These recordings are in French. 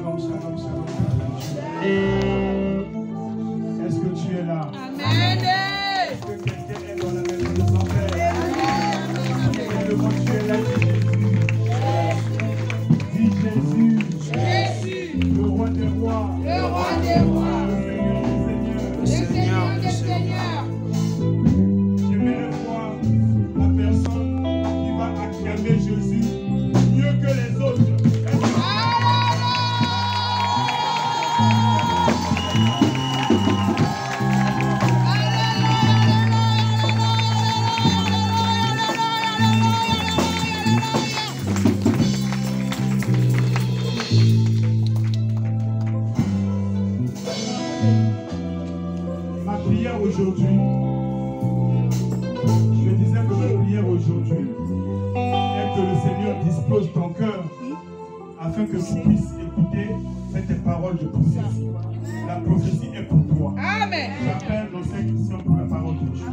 Shalom, shalom, shalom. Est-ce que tu es là? Amen. Est-ce que quelqu'un est dans la maison de son Père? Tu es là, dis Jésus. Jésus, Le roi des rois. le roi des rois, Le Seigneur des le seigneurs. Seigneur des seigneurs. J'aimerais voir la personne qui va acclamer Jésus mieux que les autres. Ma prière aujourd'hui, je disais que ma prière aujourd'hui est que le Seigneur dispose ton cœur afin que tu puisses écouter cette parole de prophétie. La prophétie est pour toi. Amen. J'appelle nos 5 Christians pour la parole de Dieu.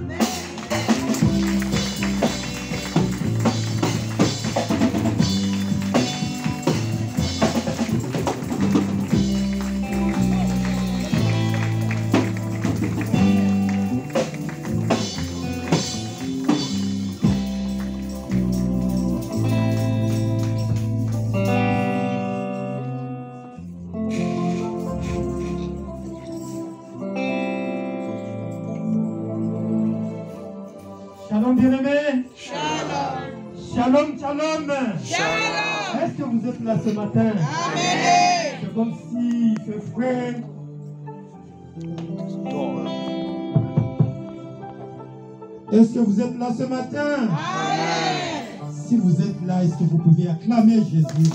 Shalom bien-aimés. Shalom, shalom. Shalom. Est-ce que vous êtes là ce matin? Amen. C'est comme si ce frère... Est-ce que vous êtes là ce matin? Amen. Si vous êtes là, est-ce que vous pouvez acclamer Jésus?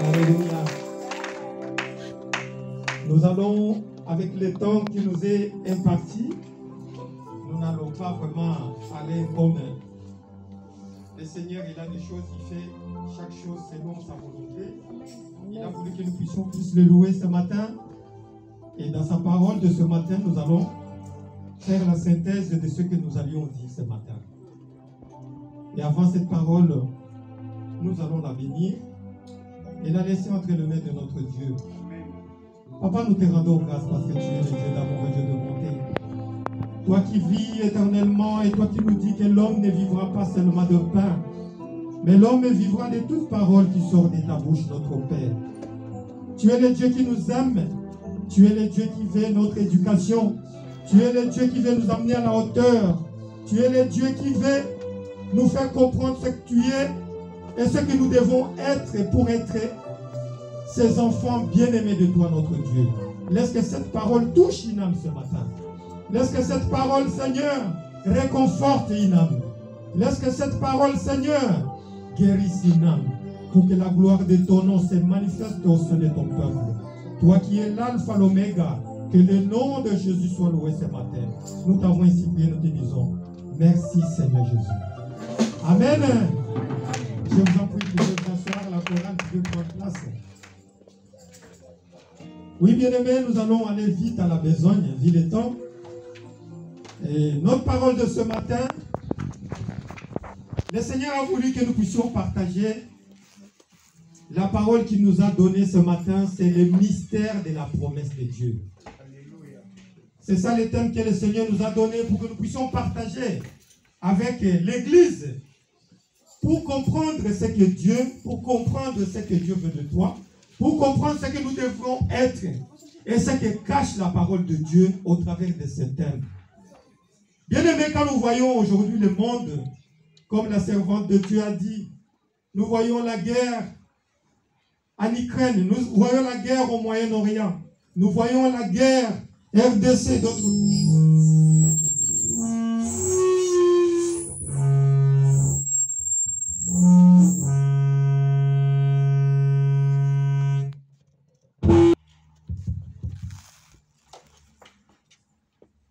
Alléluia. Nous allons, avec le temps qui nous est imparti, nous n'allons pas vraiment aller comme le Seigneur. Il a des choses, il fait chaque chose selon sa volonté. Il a voulu que nous puissions plus le louer ce matin. Et dans sa parole de ce matin, nous allons faire la synthèse de ce que nous allions dire ce matin. Et avant cette parole, nous allons la bénir et la laisser entre les mains de notre Dieu. Papa, nous te rendons grâce parce que tu es le Dieu d'amour et Dieu de bonté. Toi qui vis éternellement et toi qui nous dis que l'homme ne vivra pas seulement de pain, mais l'homme vivra de toute parole qui sort de ta bouche, notre Père. Tu es le Dieu qui nous aime. Tu es le Dieu qui veut notre éducation. Tu es le Dieu qui veut nous amener à la hauteur. Tu es le Dieu qui veut nous faire comprendre ce que tu es et ce que nous devons être pour être ces enfants bien-aimés de toi, notre Dieu. Laisse que cette parole touche une âme ce matin. Laisse que cette parole, Seigneur, réconforte une âme. Laisse que cette parole, Seigneur, guérisse une âme. Pour que la gloire de ton nom se manifeste au sein de ton peuple. Toi qui es l'alpha, l'oméga, que le nom de Jésus soit loué ce matin. Nous t'avons ici prié, nous te disons, merci Seigneur Jésus. Amen. Je vous en prie, de vous asseoir, la chorale de prendre place. Oui, bien-aimés, nous allons aller vite à la besogne, vu le temps. Et notre parole de ce matin, le Seigneur a voulu que nous puissions partager la parole qu'il nous a donnée ce matin, c'est le mystère de la promesse de Dieu. C'est ça le thème que le Seigneur nous a donné pour que nous puissions partager avec l'Église pour comprendre ce que Dieu, pour comprendre ce que Dieu veut de toi, pour comprendre ce que nous devrons être et ce que cache la parole de Dieu au travers de ce thème. Bien aimé, quand nous voyons aujourd'hui le monde, comme la servante de Dieu a dit, nous voyons la guerre en Ukraine, nous voyons la guerre au Moyen-Orient, nous voyons la guerre RDC, d'autres.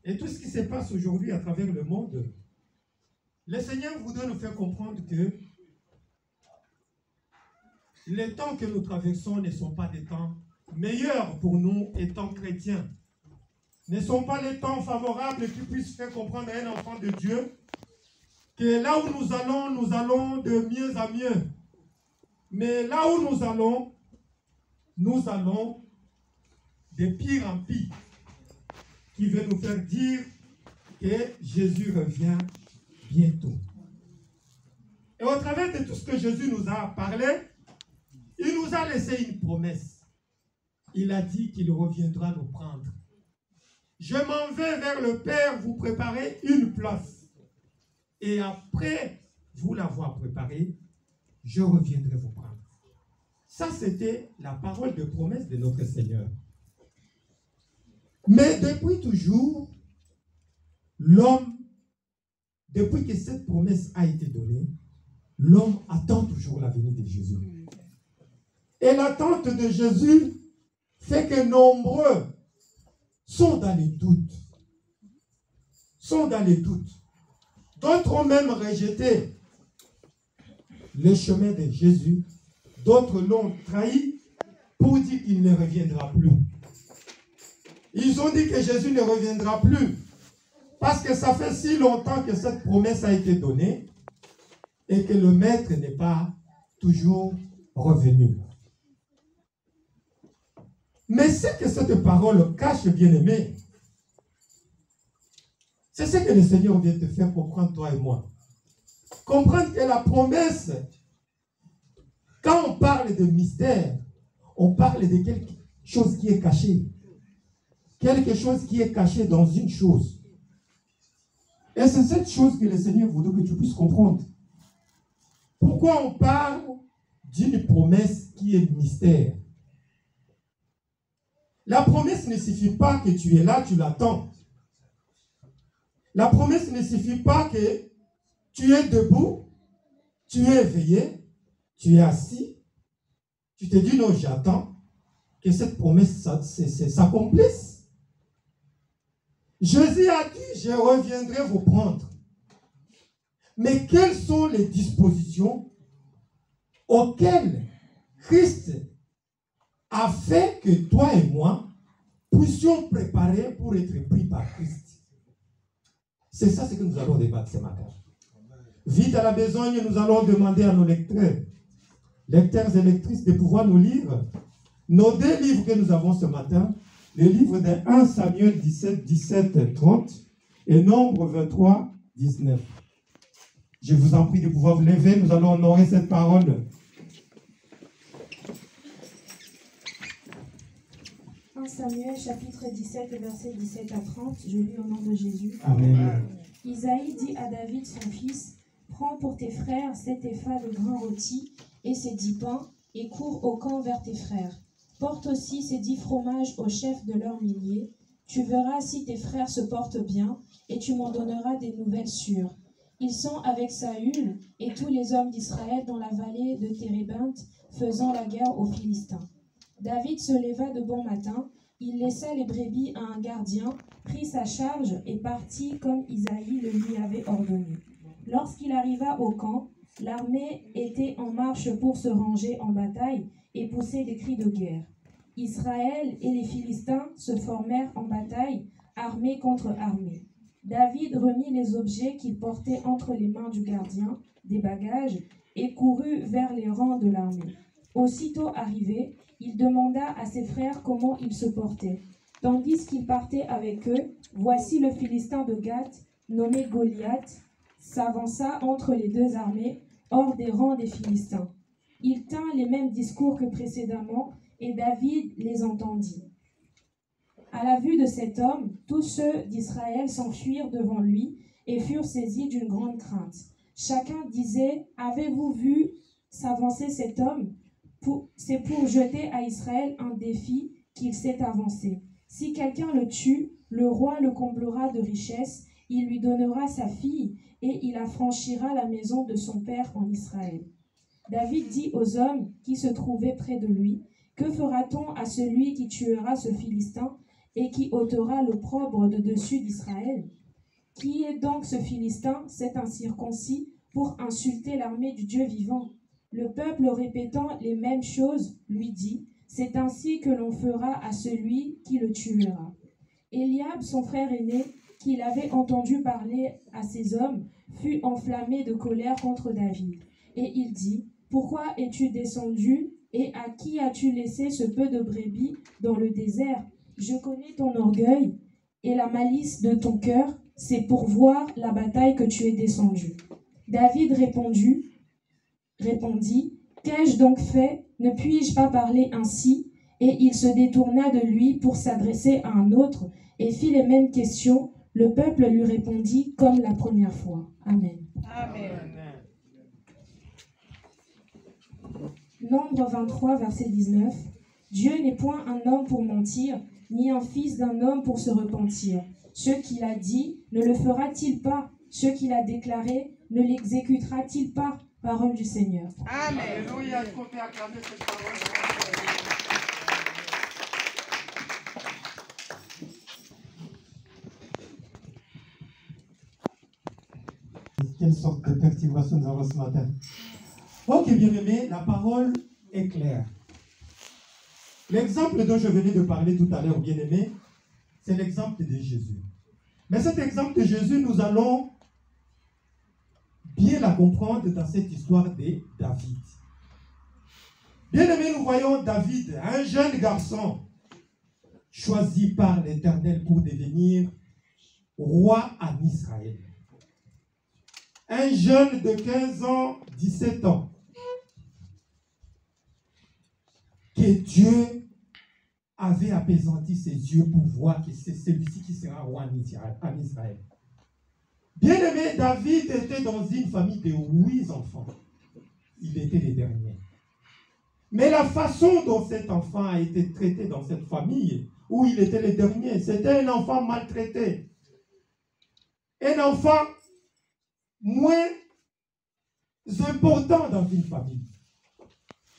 Et tout ce qui se passe aujourd'hui à travers le monde, le Seigneur voudrait nous faire comprendre que les temps que nous traversons ne sont pas des temps meilleurs pour nous étant chrétiens. ne sont pas les temps favorables qui puissent faire comprendre à un enfant de Dieu que là où nous allons de mieux en mieux. Mais là où nous allons de pire en pire, qui veut nous faire dire que Jésus revient bientôt. Et au travers de tout ce que Jésus nous a parlé, il nous a laissé une promesse. Il a dit qu'il reviendra nous prendre. Je m'en vais vers le Père vous préparer une place. Et après vous l'avoir préparée, je reviendrai vous prendre. Ça, c'était la parole de promesse de notre Seigneur. Mais depuis toujours, l'homme, depuis que cette promesse a été donnée, l'homme attend toujours la venue de Jésus. Et l'attente de Jésus fait que nombreux sont dans les doutes. D'autres ont même rejeté le chemin de Jésus. D'autres l'ont trahi pour dire qu'il ne reviendra plus. Ils ont dit que Jésus ne reviendra plus parce que ça fait si longtemps que cette promesse a été donnée et que le maître n'est pas toujours revenu. Mais ce que cette parole cache, bien-aimé, c'est ce que le Seigneur vient te faire comprendre, toi et moi. Comprendre que la promesse, quand on parle de mystère, on parle de quelque chose qui est caché. Quelque chose qui est caché dans une chose. Et c'est cette chose que le Seigneur voudrait que tu puisses comprendre. Pourquoi on parle d'une promesse qui est mystère? La promesse ne suffit pas que tu es là, tu l'attends. La promesse ne suffit pas que tu es debout, tu es éveillé, tu es assis, tu te dis non, j'attends que cette promesse s'accomplisse. Jésus a dit, je reviendrai vous prendre. Mais quelles sont les dispositions auxquelles Christ a fait que toi et moi puissions préparer pour être pris par Christ? C'est ça ce que nous allons débattre ce matin. Vite à la besogne, nous allons demander à nos lecteurs et lectrices de pouvoir nous lire nos deux livres que nous avons ce matin. Le livre de 1 Samuel 17, 30 et Nombre 23, 19. Je vous en prie de pouvoir vous lever, nous allons honorer cette parole. 1 Samuel chapitre 17, versets 17 à 30, je lis au nom de Jésus. Amen. Isaïe dit à David son fils, prends pour tes frères 7 épha de grains rôtis et ces 10 pains, et cours au camp vers tes frères. Porte aussi ces 10 fromages au chef de leurs milliers. Tu verras si tes frères se portent bien, et tu m'en donneras des nouvelles sûres. Ils sont avec Saül et tous les hommes d'Israël dans la vallée de Térébinthe, faisant la guerre aux Philistins. David se leva de bon matin, il laissa les brebis à un gardien, prit sa charge et partit comme Isaïe le lui avait ordonné. Lorsqu'il arriva au camp, l'armée était en marche pour se ranger en bataille et pousser des cris de guerre. Israël et les Philistins se formèrent en bataille, armée contre armée. David remit les objets qu'il portait entre les mains du gardien, des bagages, et courut vers les rangs de l'armée. Aussitôt arrivé, il demanda à ses frères comment ils se portaient. Tandis qu'il partait avec eux, voici le Philistin de Gath, nommé Goliath, s'avança entre les deux armées, hors des rangs des Philistins. Il tint les mêmes discours que précédemment, et David les entendit. À la vue de cet homme, tous ceux d'Israël s'enfuirent devant lui et furent saisis d'une grande crainte. Chacun disait, « Avez-vous vu s'avancer cet homme ? C'est pour jeter à Israël un défi qu'il s'est avancé. Si quelqu'un le tue, le roi le comblera de richesses, il lui donnera sa fille et il affranchira la maison de son père en Israël. » David dit aux hommes qui se trouvaient près de lui, « Que fera-t-on à celui qui tuera ce Philistin et qui ôtera l'opprobre de dessus d'Israël? Qui est donc ce Philistin, cet incirconcis, pour insulter l'armée du Dieu vivant ?» Le peuple, répétant les mêmes choses, lui dit, « C'est ainsi que l'on fera à celui qui le tuera. » Eliab, son frère aîné, qu'il avait entendu parler à ces hommes, fut enflammé de colère contre David. Et il dit, « Pourquoi es-tu descendu et à qui as-tu laissé ce peu de brebis dans le désert? Je connais ton orgueil et la malice de ton cœur, c'est pour voir la bataille que tu es descendu. » David répondit, « Qu'ai-je donc fait? Ne puis-je pas parler ainsi? » Et il se détourna de lui pour s'adresser à un autre et fit les mêmes questions. Le peuple lui répondit comme la première fois. Amen. Amen. Nombre 23, verset 19. Dieu n'est point un homme pour mentir, ni un fils d'un homme pour se repentir. Ce qu'il a dit, ne le fera-t-il pas? Ce qu'il a déclaré, ne l'exécutera-t-il pas? Parole du Seigneur. Amen. Alléluia. Est-ce qu'on peut acclamer cette parole? Quelle sorte de perturbation nous avons ce matin? Ok, bien aimé, la parole est claire. L'exemple dont je venais de parler tout à l'heure, bien aimé, c'est l'exemple de Jésus. Mais cet exemple de Jésus, nous allons bien la comprendre dans cette histoire de David. Bien aimé, nous voyons David, un jeune garçon choisi par l'Éternel pour devenir roi en Israël. Un jeune de 15 ans, 17 ans, que Dieu avait apaisanti ses yeux pour voir que c'est celui-ci qui sera roi en Israël. Bien aimé, David était dans une famille de 8 enfants. Il était le dernier. Mais la façon dont cet enfant a été traité dans cette famille, où il était le dernier, c'était un enfant maltraité. Un enfant moins important dans une famille.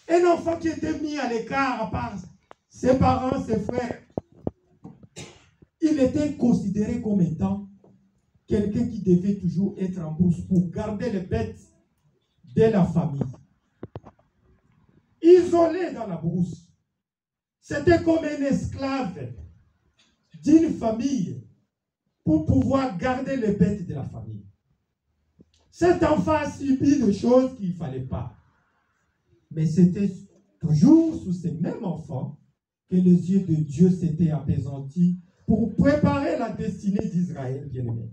Un enfant qui était mis à l'écart à part ses parents, ses frères. Il était considéré comme étant quelqu'un qui devait toujours être en brousse pour garder les bêtes de la famille. Isolé dans la brousse. C'était comme un esclave d'une famille pour pouvoir garder les bêtes de la famille. Cet enfant a subi des choses qu'il ne fallait pas. Mais c'était toujours sous ces mêmes enfants que les yeux de Dieu s'étaient apaisantis pour préparer la destinée d'Israël, bien-aimé.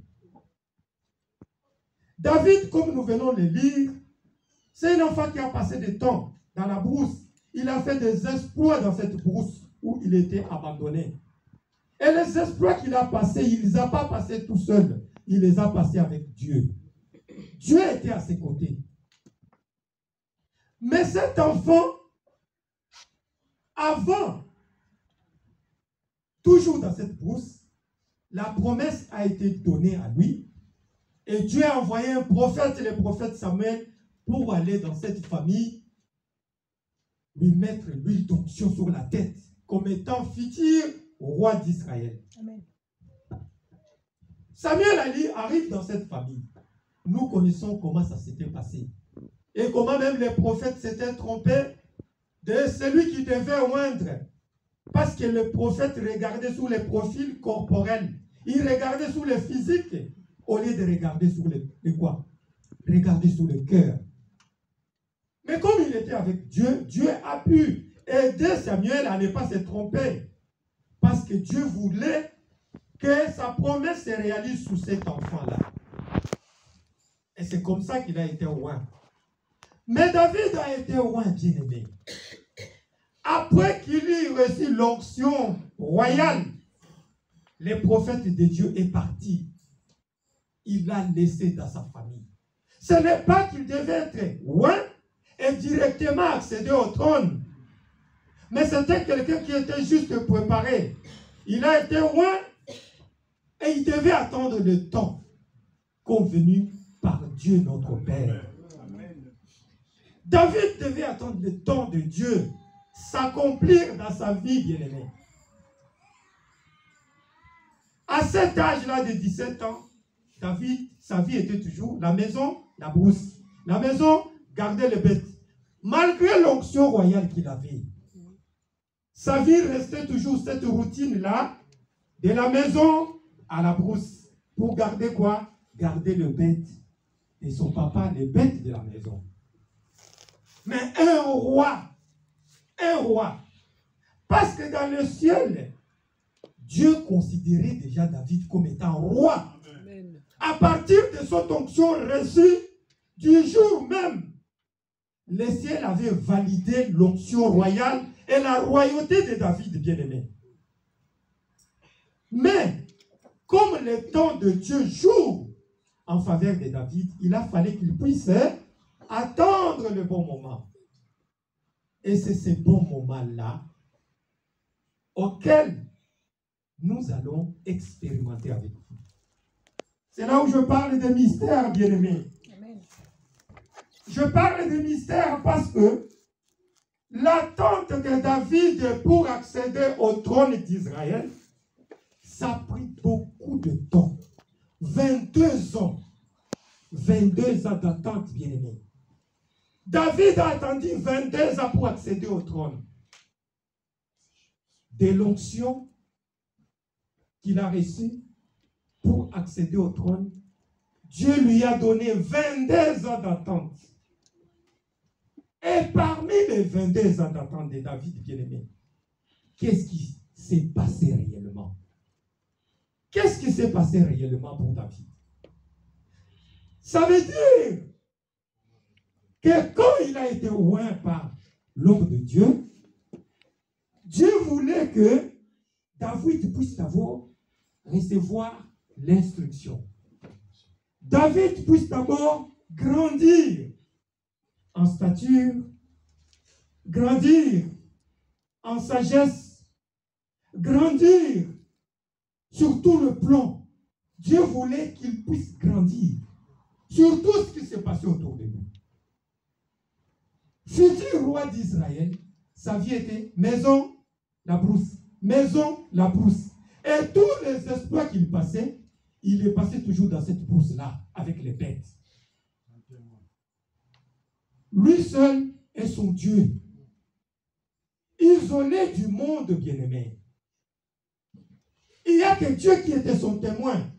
David, comme nous venons de le lire, c'est un enfant qui a passé du temps dans la brousse. Il a fait des exploits dans cette brousse où il était abandonné. Et les exploits qu'il a passés, il ne les a pas passés tout seul. Il les a passés avec Dieu. Dieu était à ses côtés. Mais cet enfant, avant, toujours dans cette brousse, la promesse a été donnée à lui. Et Dieu a envoyé un prophète, le prophète Samuel, pour aller dans cette famille, lui mettre l'huile d'onction sur la tête, comme étant futur roi d'Israël. Samuel arrive dans cette famille. Nous connaissons comment ça s'était passé. Et comment même les prophètes s'étaient trompés de celui qui devait oindre. Parce que le prophète regardait sur les profils corporels. Il regardait sur le physique au lieu de regarder sur le quoi? Regarder sur le cœur. Mais comme il était avec Dieu, Dieu a pu aider Samuel à ne pas se tromper. Parce que Dieu voulait que sa promesse se réalise sous cet enfant-là. Et c'est comme ça qu'il a été oint. Mais David a été oint, bien-aimé. Après qu'il ait reçu l'onction royale, le prophète de Dieu est parti. Il l'a laissé dans sa famille. Ce n'est pas qu'il devait être oint et directement accéder au trône. Mais c'était quelqu'un qui était juste préparé. Il a été oint et il devait attendre le temps convenu par Dieu notre Père. David devait attendre le temps de Dieu s'accomplir dans sa vie, bien-aimé. À cet âge-là de 17 ans, David, sa vie était toujours la maison, la brousse. La maison, garder les bêtes. Malgré l'onction royale qu'il avait, sa vie restait toujours cette routine-là De la maison à la brousse. Pour garder quoi? Garder le bête. Et son papa, les bêtes de la maison. Mais un roi, parce que dans le ciel, Dieu considérait déjà David comme étant roi. Amen. À partir de son onction reçue, du jour même, le ciel avait validé l'onction royale et la royauté de David, bien-aimé. Mais, comme le temps de Dieu joue en faveur de David, il a fallu qu'il puisse attendre le bon moment. Et c'est ce bon moment-là auquel nous allons expérimenter avec vous. C'est là où je parle des mystères, bien-aimés. Je parle des mystères parce que l'attente de David pour accéder au trône d'Israël, ça a pris beaucoup de temps. 22 ans. 22 ans d'attente, bien-aimés. David a attendu 22 ans pour accéder au trône. De l'onction qu'il a reçue pour accéder au trône, Dieu lui a donné 22 ans d'attente. Et parmi les 22 ans d'attente de David, bien-aimé, qu'est-ce qui s'est passé réellement? Qu'est-ce qui s'est passé réellement pour David? Ça veut dire que quand il a été oint par l'homme de Dieu, Dieu voulait que David puisse d'abord recevoir l'instruction. David puisse d'abord grandir en stature, grandir en sagesse, grandir sur tout le plan. Dieu voulait qu'il puisse grandir sur tout ce qui s'est passé autour de lui. Futur roi d'Israël, sa vie était maison, la brousse, maison, la brousse. Et tous les exploits qu'il passait, il est passé toujours dans cette brousse-là, avec les bêtes. Lui seul est son Dieu. Isolé du monde, bien-aimé. Il n'y a que Dieu qui était son témoin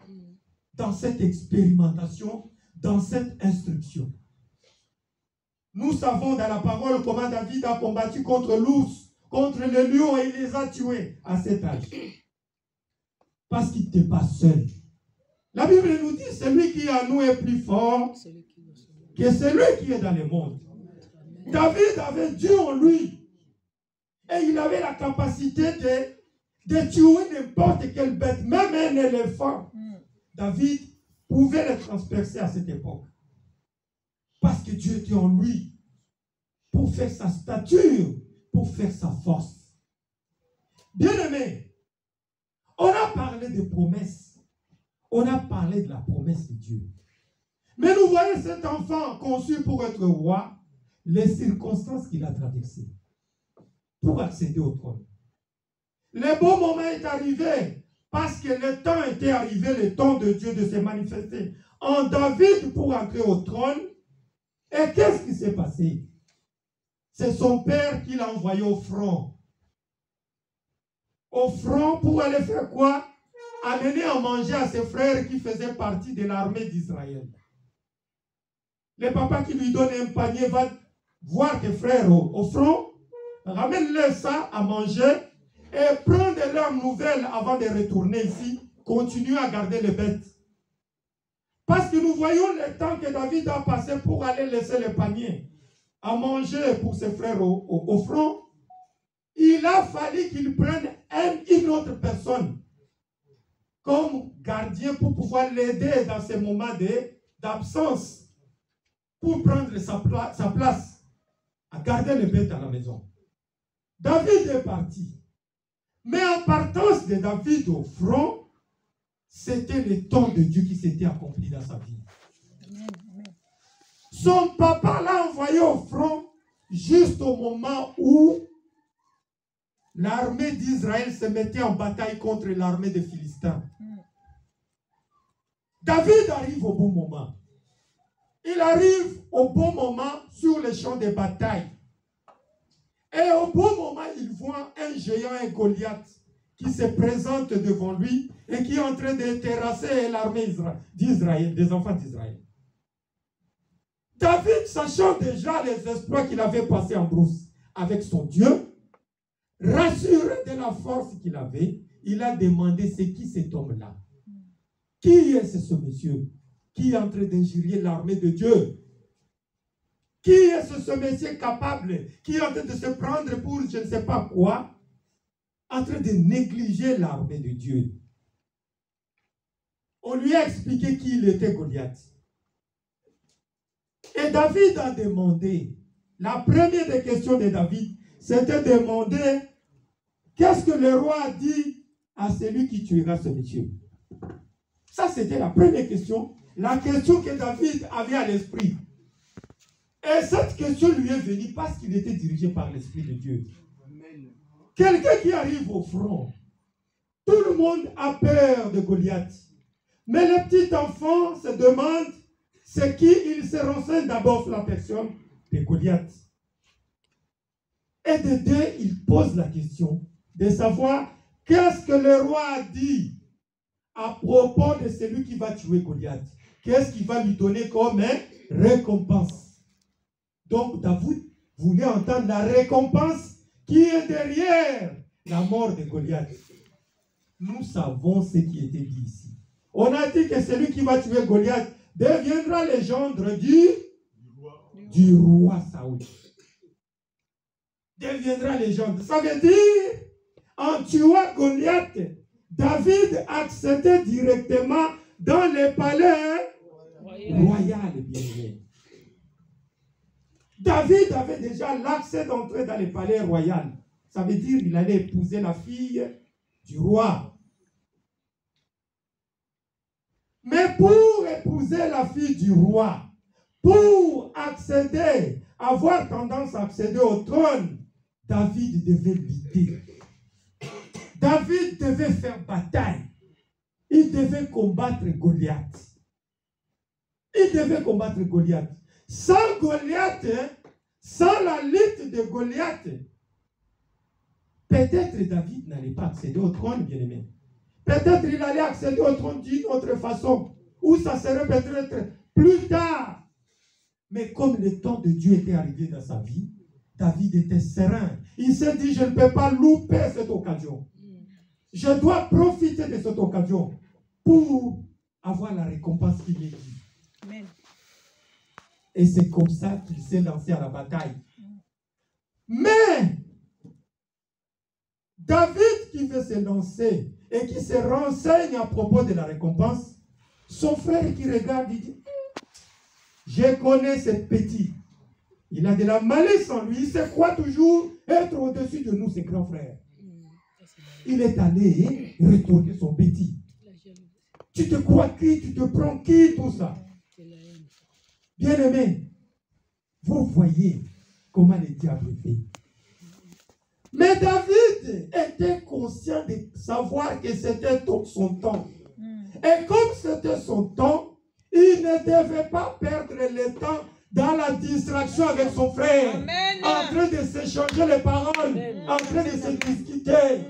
dans cette expérimentation, dans cette instruction. Nous savons dans la parole comment David a combattu contre l'ours, contre le lion, et il les a tués à cet âge. Parce qu'il n'était pas seul. La Bible nous dit, celui qui est en nous est plus fort que celui qui est dans le monde. David avait Dieu en lui. Et il avait la capacité de tuer n'importe quelle bête, même un éléphant. David pouvait le transpercer à cette époque. Parce que Dieu était en lui. Pour faire sa stature, pour faire sa force. Bien-aimé, on a parlé de promesses. On a parlé de la promesse de Dieu. Mais nous voyons cet enfant conçu pour être roi, les circonstances qu'il a traversées pour accéder au trône. Le bon moment est arrivé parce que le temps était arrivé, le temps de Dieu de se manifester en David pour entrer au trône. Et qu'est-ce qui s'est passé? C'est son père qui l'a envoyé au front. Au front pour aller faire quoi? Amener à manger à ses frères qui faisaient partie de l'armée d'Israël. Le papa qui lui donne un panier va voir tes frères au front, ramène-leur ça à manger et prends de leurs nouvelles avant de retourner ici. Continue à garder les bêtes. Parce que nous voyons le temps que David a passé pour aller laisser le panier à manger pour ses frères au front. Il a fallu qu'il prenne une autre personne comme gardien pour pouvoir l'aider dans ces moments d'absence, pour prendre sa place à garder les bêtes à la maison. David est parti. Mais en partance de David au front, c'était le temps de Dieu qui s'était accompli dans sa vie. Son papa l'a envoyé au front juste au moment où l'armée d'Israël se mettait en bataille contre l'armée des Philistins. David arrive au bon moment. Il arrive au bon moment sur le champ de bataille. Et au bon moment, il voit un géant, un Goliath, qui se présente devant lui et qui est en train de terrasser l'armée d'Israël, des enfants d'Israël. David, sachant déjà les exploits qu'il avait passés en brousse avec son Dieu, rassuré de la force qu'il avait, il a demandé c'est qui cet homme-là? Qui est ce monsieur qui est en train d'injurier l'armée de Dieu? Qui est ce monsieur capable qui est en train de se prendre pour je ne sais pas quoi, en train de négliger l'armée de Dieu? On lui a expliqué qui il était, Goliath. Et David a demandé, la première des questions de David, c'était de demander qu'est-ce que le roi a dit à celui qui tuera ce monsieur. Ça, c'était la première question, la question que David avait à l'esprit. Et cette question lui est venue parce qu'il était dirigé par l'Esprit de Dieu. Quelqu'un qui arrive au front, tout le monde a peur de Goliath. Mais le petit enfant se demande c'est qui. Il se renseigne d'abord sur la personne de Goliath. Et de deux, il pose la question de savoir qu'est-ce que le roi a dit à propos de celui qui va tuer Goliath. Qu'est-ce qu'il va lui donner comme récompense. Donc David voulait entendre la récompense qui est derrière la mort de Goliath. Nous savons ce qui était dit ici. On a dit que celui qui va tuer Goliath deviendra le gendre du roi Saoul. Deviendra le gendre. Ça veut dire, en tuant Goliath, David accédait directement dans le palais royal, bien aimé. David avait déjà l'accès d'entrer dans le palais royal. Ça veut dire qu'il allait épouser la fille du roi. Mais pour épouser la fille du roi, pour accéder, avoir tendance à accéder au trône, David devait lutter. David devait faire bataille. Il devait combattre Goliath. Il devait combattre Goliath. Sans Goliath, sans la lutte de Goliath, peut-être David n'allait pas accéder au trône, bien-aimé. Peut-être il allait accéder au trône d'une autre façon, ou ça serait peut-être plus tard. Mais comme le temps de Dieu était arrivé dans sa vie, David était serein. Il s'est dit, je ne peux pas louper cette occasion. Je dois profiter de cette occasion pour avoir la récompense qu'il est dit. Amen. Et c'est comme ça qu'il s'est lancé à la bataille. Mais David qui veut se lancer et qui se renseigne à propos de la récompense, son frère qui regarde, il dit, je connais ce petit. Il a de la malice en lui. Il se croit toujours être au-dessus de nous, ses grands frères. Il est allé retourner son petit. Tu te crois qui? Tu te prends qui? Tout ça. Bien-aimé, vous voyez comment le diable fait. Mais David était conscient de savoir que c'était son temps. Et comme c'était son temps, il ne devait pas perdre le temps dans la distraction avec son frère. Amen. En train de s'échanger les paroles, en train de se discuter.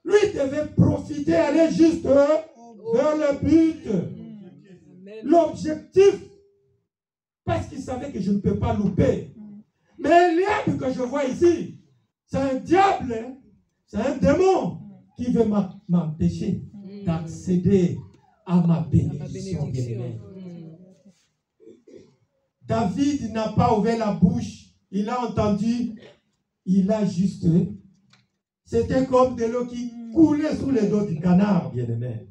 Lui devait profiter, aller juste vers le but, l'objectif, parce qu'il savait que je ne peux pas louper. Mais l'diable que je vois ici, c'est un diable, c'est un démon qui veut m'empêcher d'accéder à ma bénédiction. David n'a pas ouvert la bouche, il a entendu, il a juste... C'était comme de l'eau qui coulait sous les dos du canard, bien-aimé.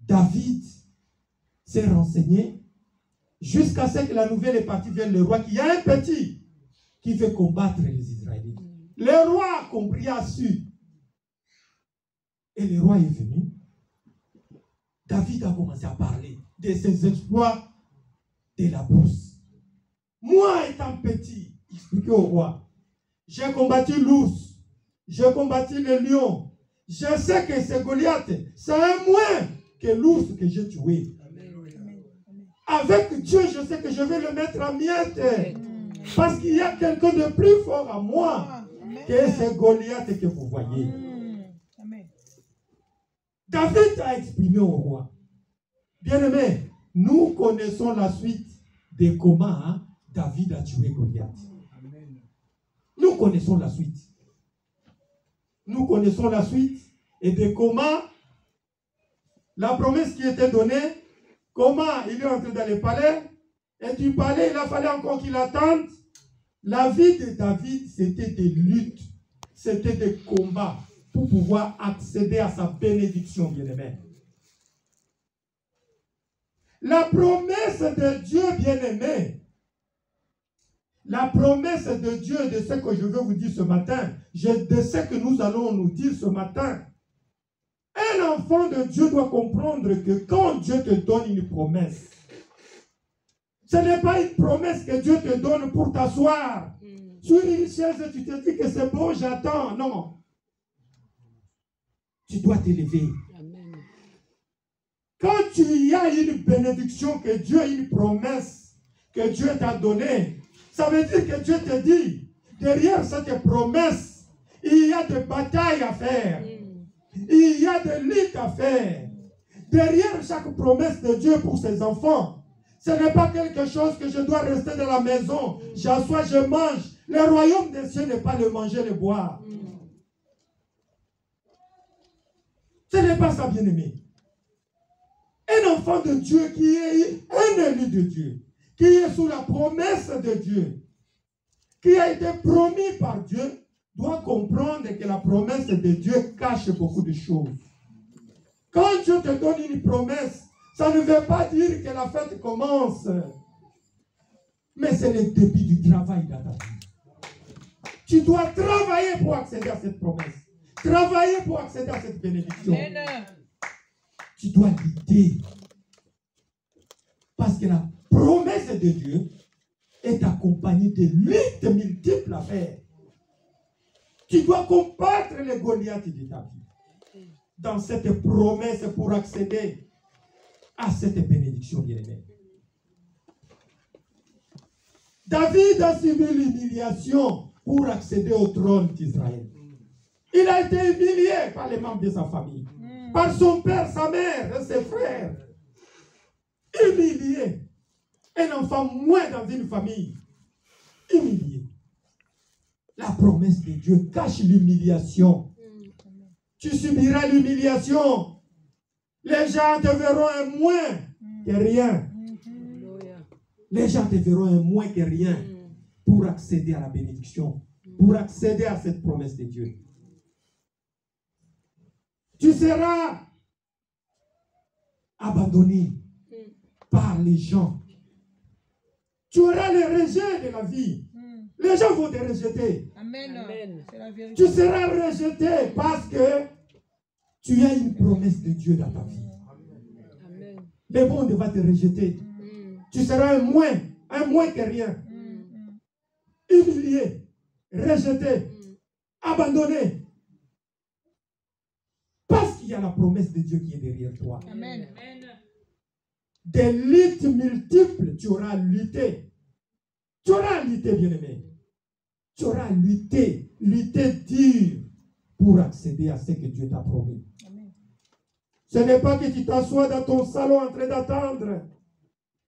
David s'est renseigné jusqu'à ce que la nouvelle est partie vers le roi, qu'il y a un petit qui veut combattre les Israélites. Le roi a compris, a su. Et le roi est venu. David a commencé à parler de ses exploits de la brousse. Moi, étant petit, expliqué au roi, j'ai combattu l'ours, j'ai combattu le lion. Je sais que c'est Goliath, c'est un moins que l'ours que j'ai tué. Avec Dieu, je sais que je vais le mettre en miettes. Parce qu'il y a quelqu'un de plus fort à moi. que c'est Goliath que vous voyez. Amen. David a exprimé au roi. Bien-aimé, nous connaissons la suite de comment David a tué Goliath. Nous connaissons la suite. Nous connaissons la suite et de comment la promesse qui était donnée, comment il est entré dans le palais, et du palais, il a fallu encore qu'il attende. La vie de David, c'était des luttes, c'était des combats pour pouvoir accéder à sa bénédiction, bien-aimé. La promesse de Dieu, bien-aimé, la promesse de Dieu, de ce que je veux vous dire ce matin, de ce que nous allons nous dire ce matin, un enfant de Dieu doit comprendre que quand Dieu te donne une promesse, ce n'est pas une promesse que Dieu te donne pour t'asseoir sur une chaise et tu te dis que c'est bon, j'attends. Non. Tu dois t'élever. Quand tu as une bénédiction que Dieu, une promesse que Dieu t'a donnée, ça veut dire que Dieu te dit, derrière cette promesse, il y a des batailles à faire. Il y a des luttes à faire. Derrière chaque promesse de Dieu pour ses enfants, ce n'est pas quelque chose que je dois rester dans la maison. J'assois, je mange. Le royaume des cieux n'est pas le manger, le boire. Ce n'est pas ça, bien-aimé. Un enfant de Dieu qui est un élu de Dieu, qui est sous la promesse de Dieu, qui a été promis par Dieu, doit comprendre que la promesse de Dieu cache beaucoup de choses. Quand Dieu te donne une promesse, ça ne veut pas dire que la fête commence. Mais c'est le début du travail dans ta vie. Tu dois travailler pour accéder à cette promesse. Travailler pour accéder à cette bénédiction. Tu dois lutter. Parce que la promesse de Dieu est accompagnée de luttes multiples à faire. Tu dois combattre les Goliaths de ta vie. Dans cette promesse pour accéder à cette bénédiction, bien-aimée. David a subi l'humiliation pour accéder au trône d'Israël. Il a été humilié par les membres de sa famille, par son père, sa mère et ses frères. Humilié. Un enfant moins dans une famille. Humilié. La promesse de Dieu cache l'humiliation. Tu subiras l'humiliation. Les gens te verront un moins que rien. Les gens te verront un moins que rien pour accéder à la bénédiction, pour accéder à cette promesse de Dieu. Tu seras abandonné par les gens. Tu auras le rejet de la vie. Les gens vont te rejeter. Amen. C'est la vérité. Tu seras rejeté parce que tu as une promesse de Dieu dans ta vie. Amen. Le monde va te rejeter. Tu seras un moins que rien. Humilié, rejeté, abandonné. Parce qu'il y a la promesse de Dieu qui est derrière toi. Amen. Des luttes multiples, tu auras lutté. Tu auras lutté, bien-aimé. Tu auras lutté dur pour accéder à ce que Dieu t'a promis. Amen. Ce n'est pas que tu t'assois dans ton salon en train d'attendre,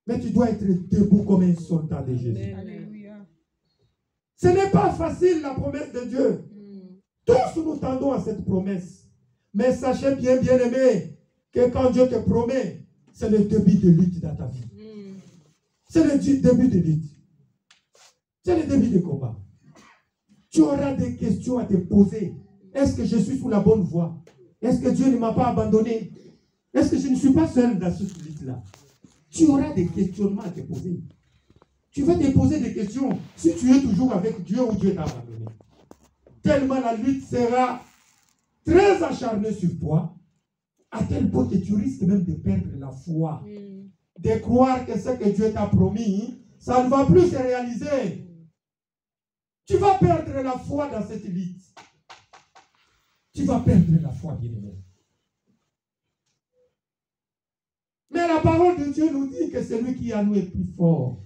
mais tu dois être debout comme un soldat de Jésus. Alléluia. Ce n'est pas facile, la promesse de Dieu. Tous nous tendons à cette promesse. Mais sachez bien, bien-aimé, que quand Dieu te promet, c'est le début de lutte dans ta vie. C'est le début de lutte. C'est le début de combat. Tu auras des questions à te poser. Est-ce que je suis sous la bonne voie? Est-ce que Dieu ne m'a pas abandonné? Est-ce que je ne suis pas seul dans cette lutte-là? Tu auras des questionnements à te poser. Tu vas te poser des questions si tu es toujours avec Dieu ou Dieu t'a abandonné. Tellement la lutte sera très acharnée sur toi, à tel point que tu risques même de perdre la foi. De croire que ce que Dieu t'a promis, ça ne va plus se réaliser. Tu vas perdre la foi dans cette lutte. Tu vas perdre la foi, bien-aimé. Mais la parole de Dieu nous dit que celui qui a nous est plus fort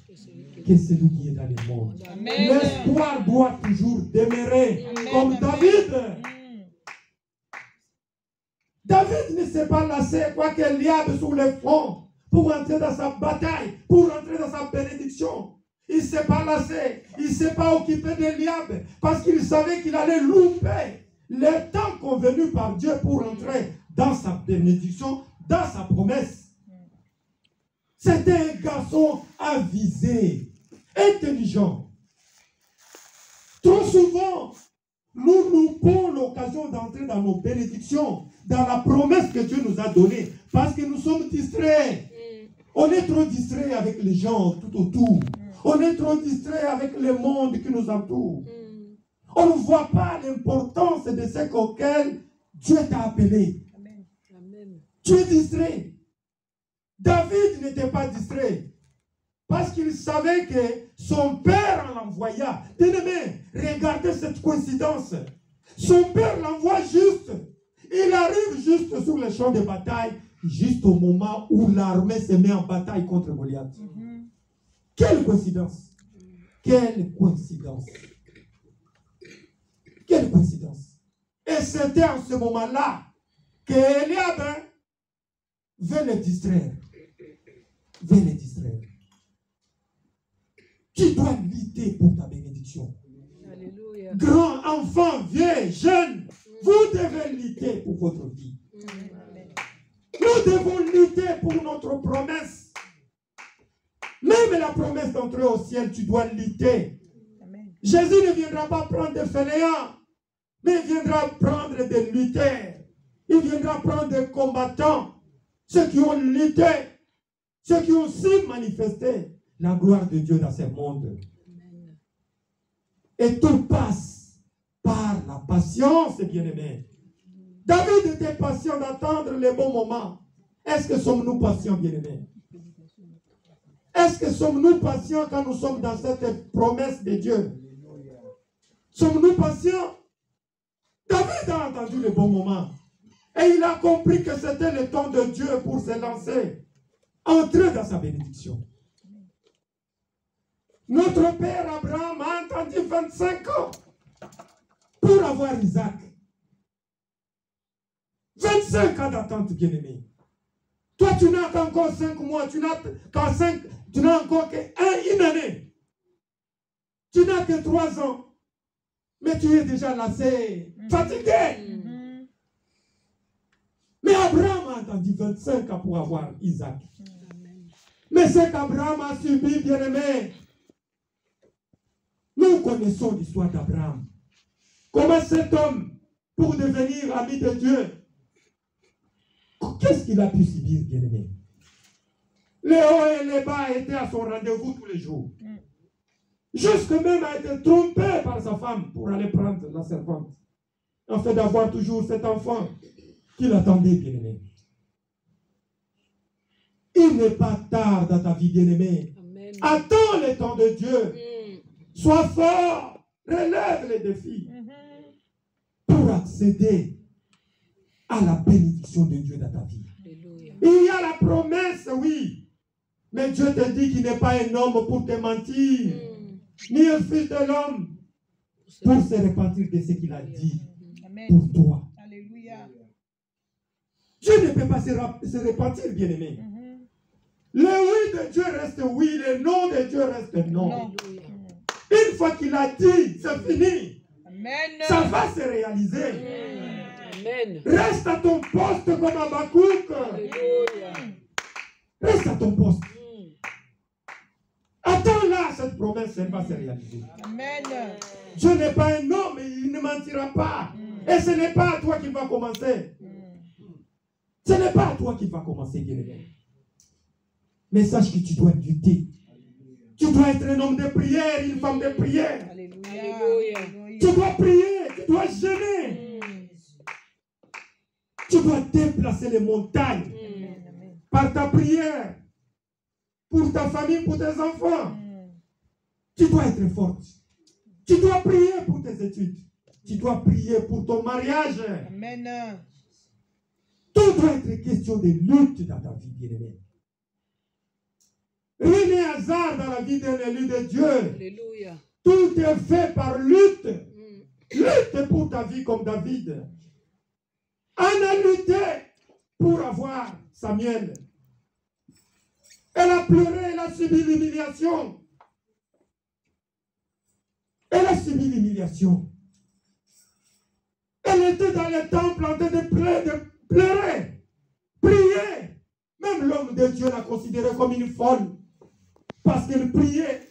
que celui qui est dans le monde. Amen. L'espoir doit toujours demeurer. Amen. Comme Amen. David. David ne s'est pas lassé, quoi qu'il y ait sur le front, pour entrer dans sa bataille, pour entrer dans sa bénédiction. Il ne s'est pas lassé, il ne s'est pas occupé d'Eliab, parce qu'il savait qu'il allait louper le temps convenu par Dieu pour entrer dans sa bénédiction, dans sa promesse. C'était un garçon avisé, intelligent. Trop souvent, nous loupons l'occasion d'entrer dans nos bénédictions, dans la promesse que Dieu nous a donnée, parce que nous sommes distraits. On est trop distraits avec les gens tout autour. On est trop distraits avec le monde qui nous entoure. On ne voit pas l'importance de ce auquel Dieu t'a appelé. Amen. Tu es distrait. David n'était pas distrait. Parce qu'il savait que son père l'envoya. Bien-aimé, regardez cette coïncidence. Son père l'envoie juste. Il arrive juste sur le champ de bataille, juste au moment où l'armée se met en bataille contre Goliath. Quelle coïncidence! Quelle coïncidence! Quelle coïncidence! Et c'était en ce moment-là que Eliab veut le distraire. Veut le distraire. Tu dois lutter pour ta bénédiction. Alléluia. Grand, enfant, vieux, jeune, vous devez lutter pour votre vie. Nous devons lutter pour notre promesse. Même la promesse d'entrer au ciel, tu dois lutter. Amen. Jésus ne viendra pas prendre des fainéants, mais il viendra prendre des lutteurs. Il viendra prendre des combattants, ceux qui ont lutté, ceux qui ont su manifester la gloire de Dieu dans ce monde. Amen. Et tout passe par la patience, bien-aimés. David était patient d'attendre les bons moments. Est-ce que sommes-nous patients, bien-aimés? Est-ce que sommes-nous patients quand nous sommes dans cette promesse de Dieu? Sommes-nous patients? David a entendu le bon moment. Et il a compris que c'était le temps de Dieu pour se lancer. Entrer dans sa bénédiction. Notre père Abraham a attendu 25 ans pour avoir Isaac. 25 ans d'attente, bien-aimé. Toi, tu n'as qu'encore 5 mois, tu n'as encore qu'une année. Tu n'as que 3 ans. Mais tu es déjà lassé, fatigué. Mais Abraham a attendu 25 ans pour avoir Isaac. Mais ce qu'Abraham a subi, bien-aimé, nous connaissons l'histoire d'Abraham. Comment cet homme, pour devenir ami de Dieu, qu'est-ce qu'il a pu subir, bien-aimé? Les hauts et les bas étaient à son rendez-vous tous les jours. Jusque même a été trompé par sa femme pour aller prendre la servante. En fait d'avoir toujours cet enfant qu'il attendait, bien-aimé. Il n'est pas tard dans ta vie, bien-aimé. Attends le temps de Dieu. Sois fort. Relève les défis pour accéder à la bénédiction de Dieu dans ta vie. Alléluia. Il y a la promesse, oui. Mais Dieu te dit qu'il n'est pas un homme pour te mentir, ni un fils de l'homme pour se repentir de ce qu'il a dit pour toi. Alléluia. Dieu ne peut pas se repentir, bien-aimé. Le oui de Dieu reste oui, le non de Dieu reste non. Alléluia. Une fois qu'il a dit, c'est fini. Amen. Ça va se réaliser. Amen. Reste à ton poste comme Habakkuk. Alléluia. Reste à ton poste. Attends là, cette promesse, elle va se réaliser. Amen. Dieu n'est pas un homme, il ne mentira pas. Et ce n'est pas à toi qu'il va commencer. Ce n'est pas à toi qu'il va commencer, bien-aimé. Mais sache que tu dois lutter. Tu dois être un homme de prière, une femme de prière. Alléluia. Tu dois prier, tu dois jeûner. Tu dois déplacer les montagnes par ta prière. Pour ta famille, pour tes enfants. Tu dois être forte. Tu dois prier pour tes études. Tu dois prier pour ton mariage. Amen. Tout doit être question de lutte dans ta vie, bien-aimée. Rien n'est hasard dans la vie d'un élu de Dieu. Alléluia. Tout est fait par lutte. Mm. Lutte pour ta vie comme David. Anne a lutté pour avoir Samuel. Elle a pleuré, elle a subi l'humiliation. Elle a subi l'humiliation. Elle était dans le temple en train de pleurer, prier. Même l'homme de Dieu l'a considérée comme une folle. Parce qu'elle priait,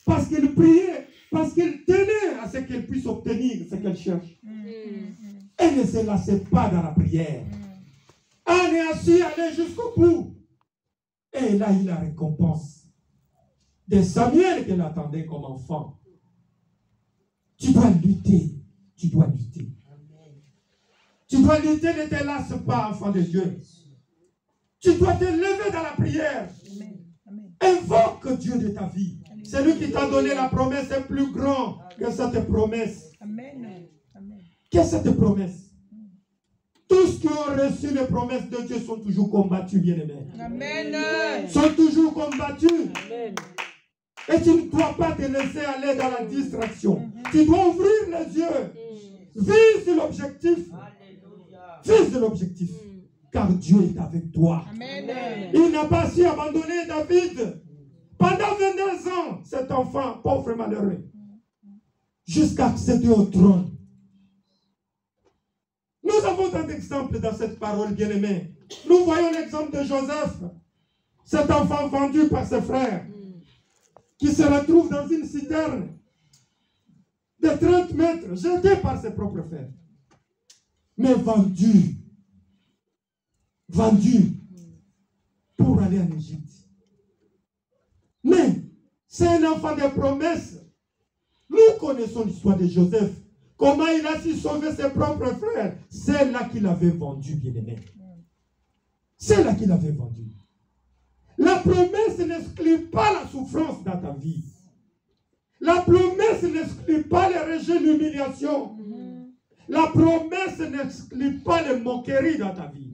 parce qu'elle tenait à ce qu'elle puisse obtenir ce qu'elle cherche. Elle ne se lassait pas dans la prière. Anne a su aller jusqu'au bout. Et elle a eu la récompense de Samuel qu'elle attendait comme enfant. Tu dois lutter. Tu dois lutter. Tu dois lutter, ne te lasse pas, enfant de Dieu. Tu dois te lever dans la prière. Invoque Dieu de ta vie. Celui qui t'a donné la promesse est plus grand que cette promesse. Qu'est-ce que cette promesse? Tous qui ont reçu les promesses de Dieu sont toujours combattus, bien-aimés. Amen. Sont toujours combattus. Amen. Et tu ne dois pas te laisser aller dans la distraction. Tu dois ouvrir les yeux. Vise l'objectif. Vise l'objectif. Car Dieu est avec toi. Amen. Il n'a pas su abandonner David. Pendant 22 ans, cet enfant, pauvre et malheureux, jusqu'à accéder au trône. Nous avons tant d'exemples dans cette parole, bien-aimée. Nous voyons l'exemple de Joseph, cet enfant vendu par ses frères, qui se retrouve dans une citerne de 30 mètres, jeté par ses propres frères. Mais vendu pour aller en Égypte. Mais c'est un enfant de promesse. Nous connaissons l'histoire de Joseph. Comment il a su sauver ses propres frères. C'est là qu'il avait vendu, bien-aimé. C'est là qu'il avait vendu. La promesse n'exclut pas la souffrance dans ta vie. La promesse n'exclut pas les rejets, l'humiliation. La promesse n'exclut pas les moqueries dans ta vie.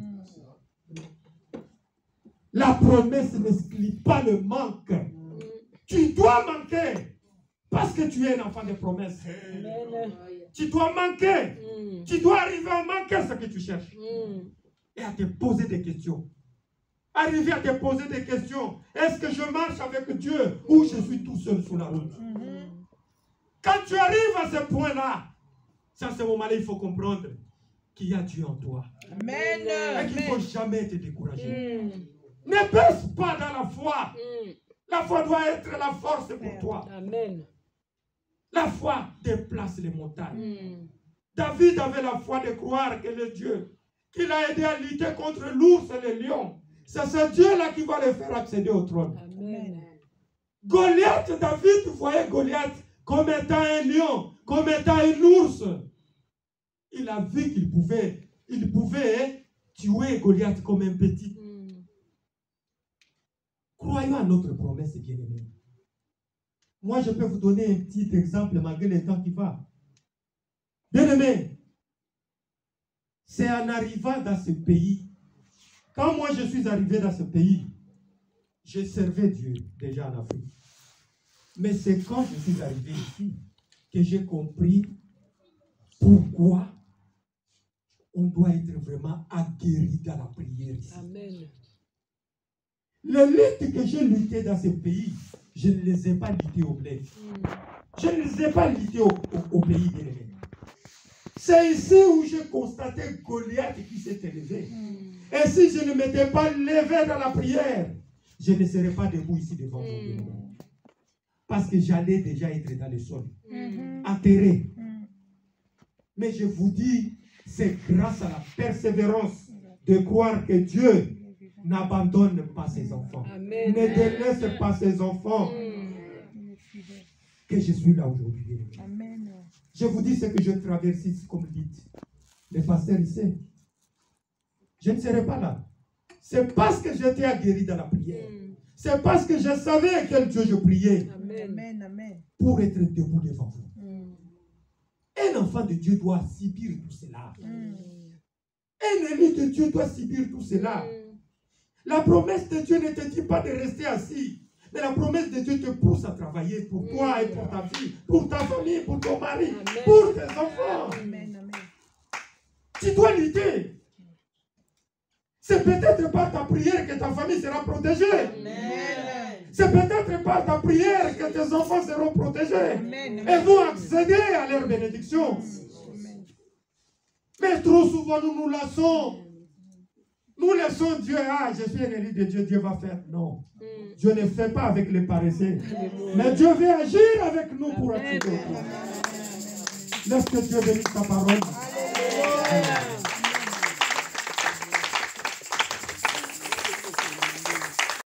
La promesse n'exclut pas le manque. Tu dois manquer parce que tu es un enfant de promesse. Amen. Tu dois manquer. Tu dois arriver à manquer ce que tu cherches. Et à te poser des questions. Arriver à te poser des questions. Est-ce que je marche avec Dieu ou je suis tout seul sur la route? Quand tu arrives à ce point-là, c'est à ce moment-là il faut comprendre qu'il y a Dieu en toi. Amen. Et qu'il ne faut jamais te décourager. Ne baisse pas dans la foi. La foi doit être la force pour toi. Amen. La foi déplace les montagnes. David avait la foi de croire que le Dieu qui l'a aidé à lutter contre l'ours et les lions, c'est ce Dieu-là qui va le faire accéder au trône. Amen. Goliath, David voyait Goliath comme étant un lion, comme étant un ours. Il a vu qu'il pouvait tuer Goliath comme un petit. Croyons à notre promesse, bien-aimés. Moi, je peux vous donner un petit exemple malgré le temps qui va. Bien-aimés, c'est en arrivant dans ce pays. Quand moi je suis arrivé dans ce pays, je servais Dieu déjà en Afrique. Mais c'est quand je suis arrivé ici que j'ai compris pourquoi on doit être vraiment aguerri dans la prière ici. Amen. Les luttes que j'ai luttées dans ce pays, je ne les ai pas luttées au bled. Je ne les ai pas luttées au pays bien-aimé. C'est ici où j'ai constaté Goliath qui s'est élevé. Et si je ne m'étais pas levé dans la prière, je ne serais pas debout ici devant vous, bien-aimé. Parce que j'allais déjà être dans le sol, enterré. Mais je vous dis, c'est grâce à la persévérance de croire que Dieu n'abandonne pas ses enfants. Amen. Ne délaisse pas ses enfants. Que je suis là aujourd'hui. Je vous dis ce que je traverse ici, comme dites. Le pasteur ici. Je ne serai pas là. C'est parce que j'étais aguerri dans la prière. C'est parce que je savais à quel Dieu je priais. Amen. Pour être debout devant vous. Un enfant de Dieu doit subir tout cela. Un élu de Dieu doit subir tout cela. La promesse de Dieu ne te dit pas de rester assis. Mais la promesse de Dieu te pousse à travailler pour toi et pour ta vie, pour ta famille, pour ton mari, pour tes enfants. Amen. Amen. Tu dois lutter. C'est peut-être par ta prière que ta famille sera protégée. Amen. C'est peut-être par ta prière que tes enfants seront protégés Amen. et vont accéder à leur bénédiction. Amen. Mais trop souvent, nous nous lassons. Nous laissons Dieu. Ah, je suis un élu de Dieu, Dieu va faire. Non. Dieu ne fait pas avec les paresseux. Mais Dieu veut agir avec nous pour accéder au trône. Laisse que Dieu bénisse ta parole.